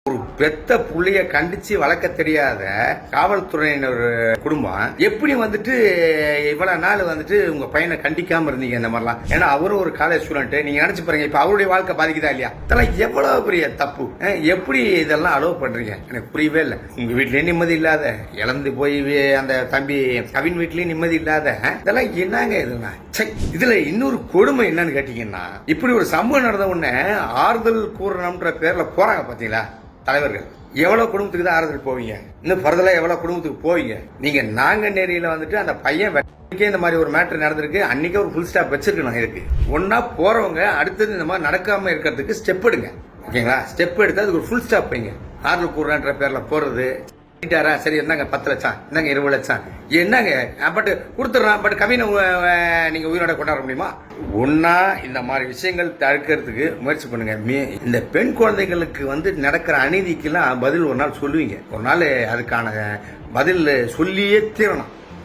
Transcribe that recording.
ஒரு பெத்த புள்ளைய கண்டிச்சு வளர்க்க தெரியாத காவல்துறையினர் குடும்பம் எப்படி வந்துட்டு இவ்வளவு நாள் வந்துட்டு உங்க பையனை கண்டிக்காம இருந்தீங்க இந்த மாதிரிலாம்? ஏன்னா அவரும் ஒரு காலேஜ் ஸ்டூடெண்ட். நீங்க நினைச்சு பாருங்க, இப்ப அவருடைய வாழ்க்கை பாதிக்குதா இல்லையா? இதெல்லாம் எவ்வளவு பெரிய தப்பு. எப்படி இதெல்லாம் அலோவ் பண்றீங்க? எனக்கு புரியவே இல்லை. உங்க வீட்லயும் நிம்மதி இல்லாத, இழந்து போய் அந்த தம்பி கவின் வீட்லயும் நிம்மதி இல்லாத, இதெல்லாம் என்னங்க இதெல்லாம்? இதுல இன்னொரு கொடுமை என்னன்னு கேட்டீங்கன்னா, இப்படி ஒரு சம்பவம் நடந்த உடனே ஆறுதல் கூறணும்ன்ற பேர்ல போறாங்க பாத்தீங்களா தலைவர்கள். எவ்வளவு குடும்பத்துக்கு தான் ஆறுதல் போவீங்க? இன்னும் பரதலா எவ்வளவு குடும்பத்துக்கு போவீங்க? நீங்க நாங்கநேரியில வந்துட்டு அந்த பையன் இந்த மாதிரி ஒரு மேட்டர் நடந்திருக்கு, அன்னைக்கு ஒரு ஃபுல் ஸ்டாப் வச்சிருக்கணும். இருக்கு ஒன்னா போறவங்க அடுத்தது இந்த மாதிரி நடக்காம இருக்கிறதுக்கு ஸ்டெப் எடுங்க. ஓகேங்களா? ஸ்டெப் எடுத்து அதுக்கு ஒரு ஃபுல் ஸ்டாப் வைங்க. ஆறுதல் கூறன்ற பேர்ல போறது சரி, என்னங்க 10 லட்சம், என்னங்க 20 லட்சம், என்னங்க பட் கொடுத்துட்றான். பட் கவினை நீங்க உயிரோட கொண்டாட முடியுமா? ஒன்னா இந்த மாதிரி விஷயங்கள் தடுக்கிறதுக்கு முயற்சி பண்ணுங்க. இந்த பெண் குழந்தைகளுக்கு வந்து நடக்கிற அநீதிக்கெல்லாம் பதில் ஒரு நாள் சொல்லுவீங்க. ஒரு நாள் அதுக்கான பதில் சொல்லியே தீரணும்.